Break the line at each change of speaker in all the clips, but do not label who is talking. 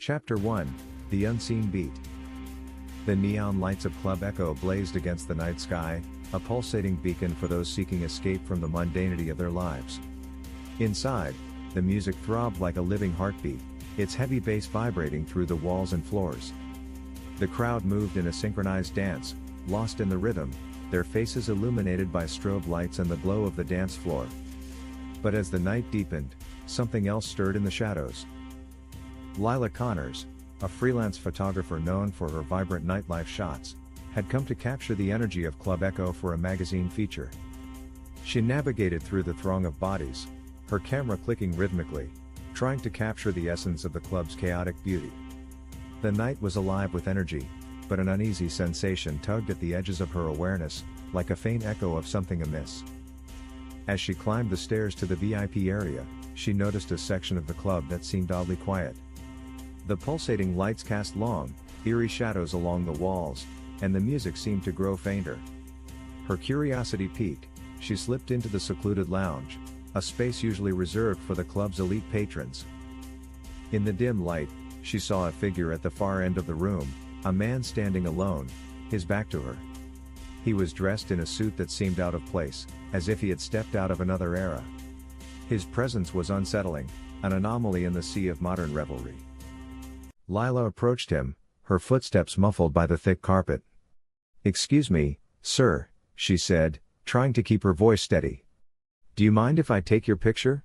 Chapter 1, The Unseen Beat. The neon lights of Club Echo blazed against the night sky, a pulsating beacon for those seeking escape from the mundanity of their lives. Inside, the music throbbed like a living heartbeat, its heavy bass vibrating through the walls and floors. The crowd moved in a synchronized dance, lost in the rhythm, their faces illuminated by strobe lights and the glow of the dance floor. But as the night deepened, something else stirred in the shadows. Lila Connors, a freelance photographer known for her vibrant nightlife shots, had come to capture the energy of Club Echo for a magazine feature. She navigated through the throng of bodies, her camera clicking rhythmically, trying to capture the essence of the club's chaotic beauty. The night was alive with energy, but an uneasy sensation tugged at the edges of her awareness, like a faint echo of something amiss. As she climbed the stairs to the VIP area, she noticed a section of the club that seemed oddly quiet. The pulsating lights cast long, eerie shadows along the walls, and the music seemed to grow fainter. Her curiosity piqued, she slipped into the secluded lounge, a space usually reserved for the club's elite patrons. In the dim light, she saw a figure at the far end of the room, a man standing alone, his back to her. He was dressed in a suit that seemed out of place, as if he had stepped out of another era. His presence was unsettling, an anomaly in the sea of modern revelry. Lila approached him, her footsteps muffled by the thick carpet. "Excuse me, sir," she said, trying to keep her voice steady. "Do you mind if I take your picture?"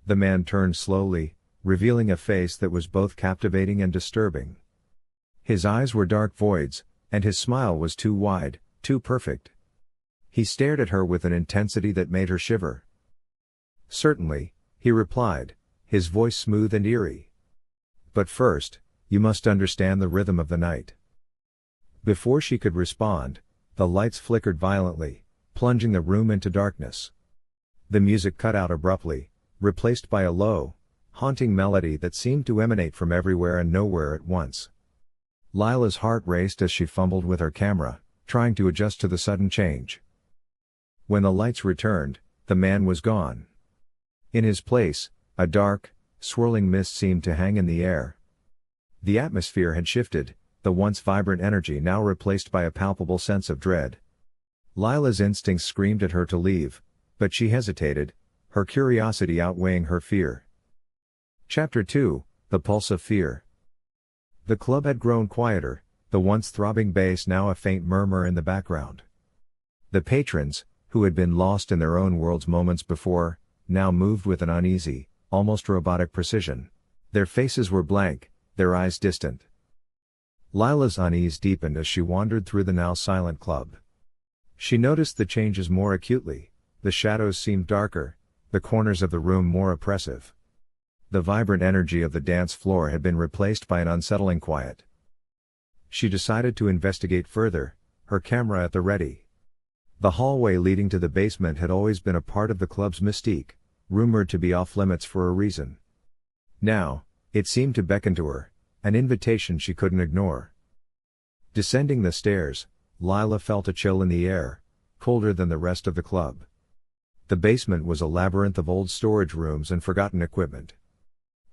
The man turned slowly, revealing a face that was both captivating and disturbing. His eyes were dark voids, and his smile was too wide, too perfect. He stared at her with an intensity that made her shiver. "Certainly," he replied, his voice smooth and eerie. "But first, you must understand the rhythm of the night." Before she could respond, the lights flickered violently, plunging the room into darkness. The music cut out abruptly, replaced by a low, haunting melody that seemed to emanate from everywhere and nowhere at once. Lila's heart raced as she fumbled with her camera, trying to adjust to the sudden change. When the lights returned, the man was gone. In his place, a dark, swirling mist seemed to hang in the air. The atmosphere had shifted, the once vibrant energy now replaced by a palpable sense of dread. Lila's instincts screamed at her to leave, but she hesitated, her curiosity outweighing her fear. Chapter 2, The Pulse of Fear. The club had grown quieter, the once throbbing bass now a faint murmur in the background. The patrons, who had been lost in their own worlds moments before, now moved with an uneasy, almost robotic precision. Their faces were blank, their eyes distant. Lila's unease deepened as she wandered through the now silent club. She noticed the changes more acutely, the shadows seemed darker, the corners of the room more oppressive. The vibrant energy of the dance floor had been replaced by an unsettling quiet. She decided to investigate further, her camera at the ready. The hallway leading to the basement had always been a part of the club's mystique, rumored to be off-limits for a reason. Now, it seemed to beckon to her, an invitation she couldn't ignore. Descending the stairs, Lila felt a chill in the air, colder than the rest of the club. The basement was a labyrinth of old storage rooms and forgotten equipment.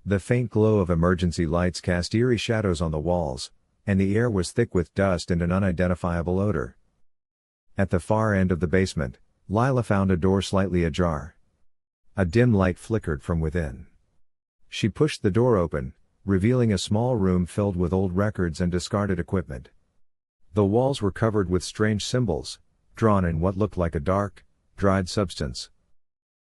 The faint glow of emergency lights cast eerie shadows on the walls, and the air was thick with dust and an unidentifiable odor. At the far end of the basement, Lila found a door slightly ajar. A dim light flickered from within. She pushed the door open, revealing a small room filled with old records and discarded equipment. The walls were covered with strange symbols, drawn in what looked like a dark, dried substance.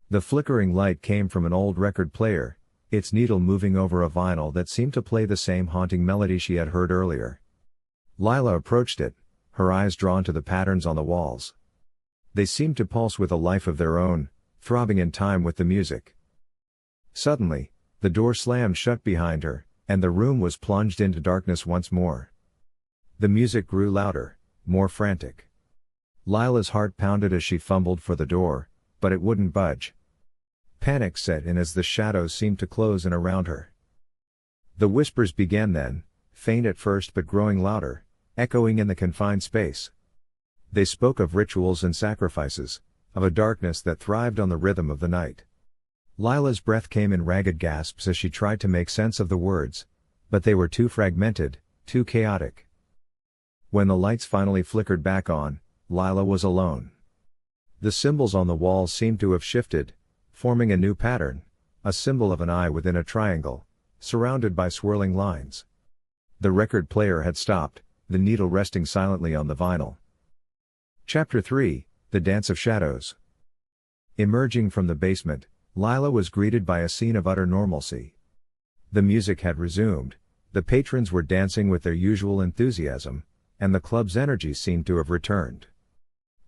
The flickering light came from an old record player, its needle moving over a vinyl that seemed to play the same haunting melody she had heard earlier. Lila approached it, her eyes drawn to the patterns on the walls. They seemed to pulse with a life of their own, throbbing in time with the music. Suddenly, the door slammed shut behind her, and the room was plunged into darkness once more. The music grew louder, more frantic. Lila's heart pounded as she fumbled for the door, but it wouldn't budge. Panic set in as the shadows seemed to close in around her. The whispers began then, faint at first but growing louder, echoing in the confined space. They spoke of rituals and sacrifices, of a darkness that thrived on the rhythm of the night. Lila's breath came in ragged gasps as she tried to make sense of the words, But they were too fragmented, too chaotic. When the lights finally flickered back on, Lila was alone. The symbols on the walls seemed to have shifted, forming a new pattern, a symbol of an eye within a triangle, surrounded by swirling lines. The record player had stopped, the needle resting silently on the vinyl. Chapter 3, The Dance of Shadows. Emerging from the basement, Lila was greeted by a scene of utter normalcy. The music had resumed, the patrons were dancing with their usual enthusiasm, and the club's energy seemed to have returned.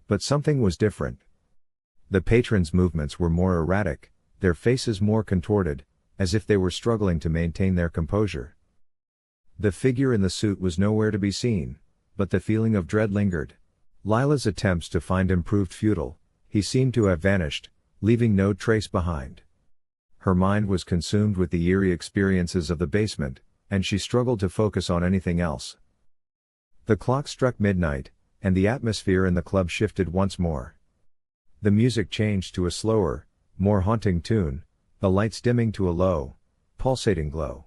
But something was different. The patrons' movements were more erratic, their faces more contorted, as if they were struggling to maintain their composure. The figure in the suit was nowhere to be seen, but the feeling of dread lingered. Lila's attempts to find him proved futile, he seemed to have vanished, leaving no trace behind. Her mind was consumed with the eerie experiences of the basement, and she struggled to focus on anything else. The clock struck midnight, and the atmosphere in the club shifted once more. The music changed to a slower, more haunting tune, the lights dimming to a low, pulsating glow.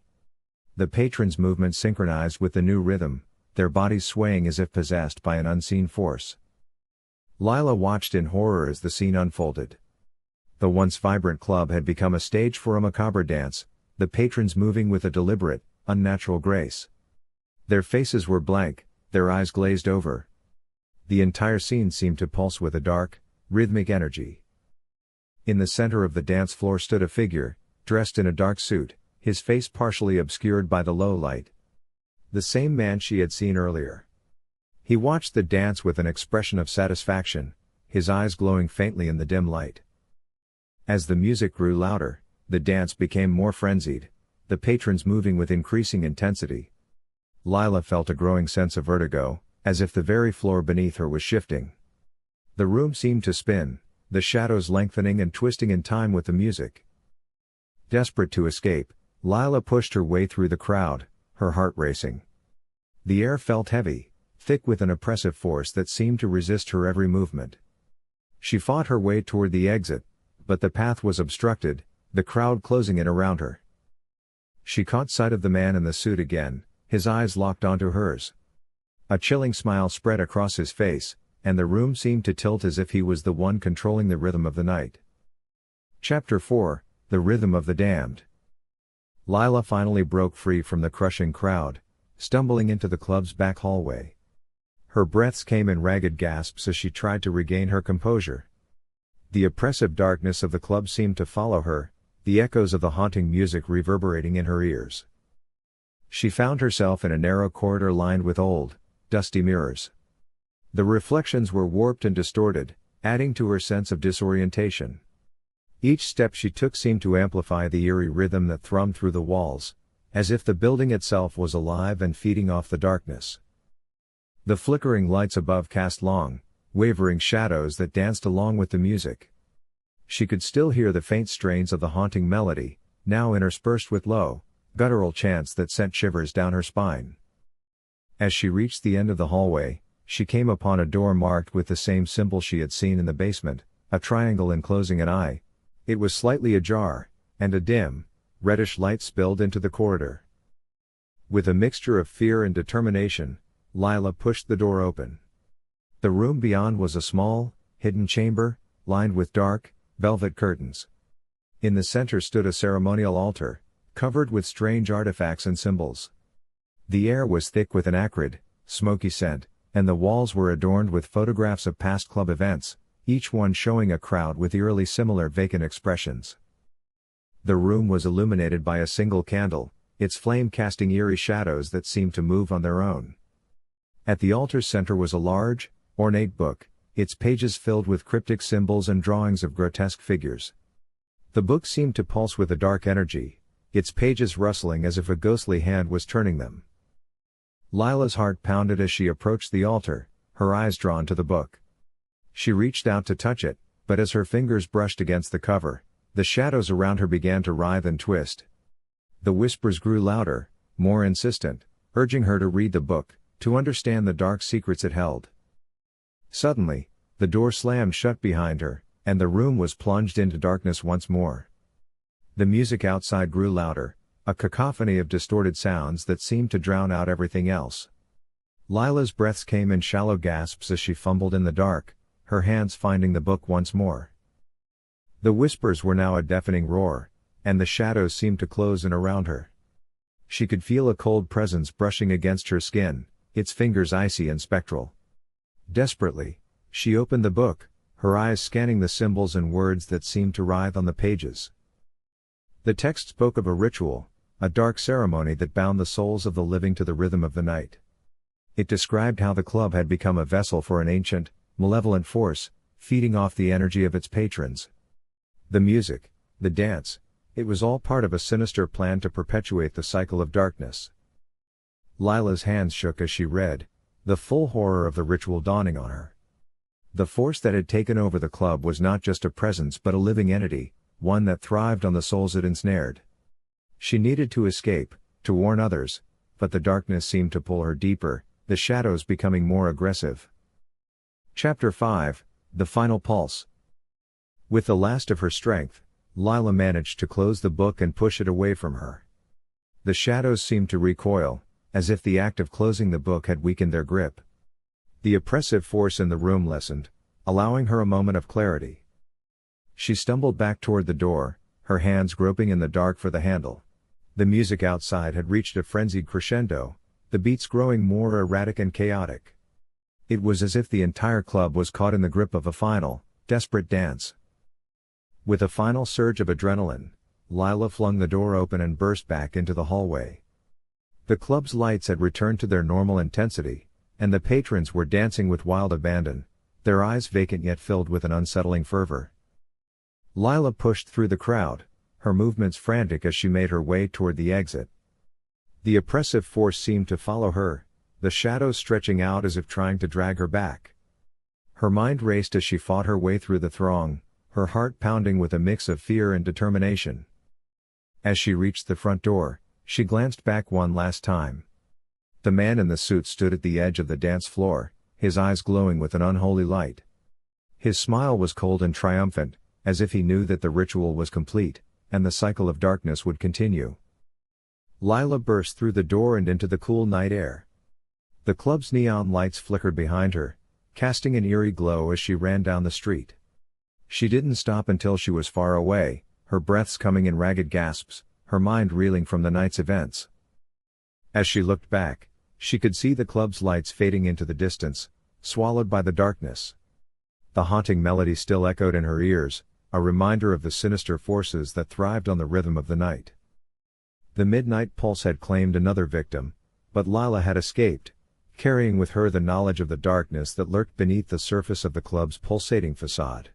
The patrons' movements synchronized with the new rhythm, their bodies swaying as if possessed by an unseen force. Lila watched in horror as the scene unfolded. The once vibrant club had become a stage for a macabre dance, the patrons moving with a deliberate, unnatural grace. Their faces were blank, their eyes glazed over. The entire scene seemed to pulse with a dark, rhythmic energy. In the center of the dance floor stood a figure, dressed in a dark suit, his face partially obscured by the low light. The same man she had seen earlier. He watched the dance with an expression of satisfaction, his eyes glowing faintly in the dim light. As the music grew louder, the dance became more frenzied, the patrons moving with increasing intensity. Lila felt a growing sense of vertigo, as if the very floor beneath her was shifting. The room seemed to spin, the shadows lengthening and twisting in time with the music. Desperate to escape, Lila pushed her way through the crowd, her heart racing. The air felt heavy, thick with an oppressive force that seemed to resist her every movement. She fought her way toward the exit, but the path was obstructed, the crowd closing in around her. She caught sight of the man in the suit again, his eyes locked onto hers. A chilling smile spread across his face, and the room seemed to tilt as if he was the one controlling the rhythm of the night. Chapter 4, The Rhythm of the Damned. Lila finally broke free from the crushing crowd, stumbling into the club's back hallway. Her breaths came in ragged gasps as she tried to regain her composure. The oppressive darkness of the club seemed to follow her, the echoes of the haunting music reverberating in her ears. She found herself in a narrow corridor lined with old, dusty mirrors. The reflections were warped and distorted, adding to her sense of disorientation. Each step she took seemed to amplify the eerie rhythm that thrummed through the walls, as if the building itself was alive and feeding off the darkness. The flickering lights above cast long, wavering shadows that danced along with the music. She could still hear the faint strains of the haunting melody, now interspersed with low, guttural chants that sent shivers down her spine. As she reached the end of the hallway, she came upon a door marked with the same symbol she had seen in the basement, a triangle enclosing an eye. It was slightly ajar, and a dim, reddish light spilled into the corridor. With a mixture of fear and determination, Lila pushed the door open. The room beyond was a small, hidden chamber, lined with dark, velvet curtains. In the center stood a ceremonial altar, covered with strange artifacts and symbols. The air was thick with an acrid, smoky scent, and the walls were adorned with photographs of past club events, each one showing a crowd with eerily similar vacant expressions. The room was illuminated by a single candle, its flame casting eerie shadows that seemed to move on their own. At the altar's center was a large, ornate book, its pages filled with cryptic symbols and drawings of grotesque figures. The book seemed to pulse with a dark energy, its pages rustling as if a ghostly hand was turning them. Lila's heart pounded as she approached the altar, her eyes drawn to the book. She reached out to touch it, but as her fingers brushed against the cover, the shadows around her began to writhe and twist. The whispers grew louder, more insistent, urging her to read the book, to understand the dark secrets it held. Suddenly, the door slammed shut behind her, and the room was plunged into darkness once more. The music outside grew louder, a cacophony of distorted sounds that seemed to drown out everything else. Lila's breaths came in shallow gasps as she fumbled in the dark, her hands finding the book once more. The whispers were now a deafening roar, and the shadows seemed to close in around her. She could feel a cold presence brushing against her skin, its fingers icy and spectral. Desperately, she opened the book, her eyes scanning the symbols and words that seemed to writhe on the pages. The text spoke of a ritual, a dark ceremony that bound the souls of the living to the rhythm of the night. It described how the club had become a vessel for an ancient, malevolent force, feeding off the energy of its patrons. The music, the dance, it was all part of a sinister plan to perpetuate the cycle of darkness. Lila's hands shook as she read, the full horror of the ritual dawning on her. The force that had taken over the club was not just a presence but a living entity, one that thrived on the souls it ensnared. She needed to escape, to warn others, but the darkness seemed to pull her deeper, the shadows becoming more aggressive. Chapter 5, The Final Pulse. With the last of her strength, Lila managed to close the book and push it away from her. The shadows seemed to recoil, as if the act of closing the book had weakened their grip. The oppressive force in the room lessened, allowing her a moment of clarity. She stumbled back toward the door, her hands groping in the dark for the handle. The music outside had reached a frenzied crescendo, the beats growing more erratic and chaotic. It was as if the entire club was caught in the grip of a final, desperate dance. With a final surge of adrenaline, Lila flung the door open and burst back into the hallway. The club's lights had returned to their normal intensity, and the patrons were dancing with wild abandon, their eyes vacant yet filled with an unsettling fervor. Lila pushed through the crowd, her movements frantic as she made her way toward the exit. The oppressive force seemed to follow her, the shadows stretching out as if trying to drag her back. Her mind raced as she fought her way through the throng, her heart pounding with a mix of fear and determination. As she reached the front door, she glanced back one last time. The man in the suit stood at the edge of the dance floor, his eyes glowing with an unholy light. His smile was cold and triumphant, as if he knew that the ritual was complete, and the cycle of darkness would continue. Lila burst through the door and into the cool night air. The club's neon lights flickered behind her, casting an eerie glow as she ran down the street. She didn't stop until she was far away, her breaths coming in ragged gasps, her mind reeling from the night's events. As she looked back, she could see the club's lights fading into the distance, swallowed by the darkness. The haunting melody still echoed in her ears, a reminder of the sinister forces that thrived on the rhythm of the night. The midnight pulse had claimed another victim, but Lila had escaped, carrying with her the knowledge of the darkness that lurked beneath the surface of the club's pulsating facade.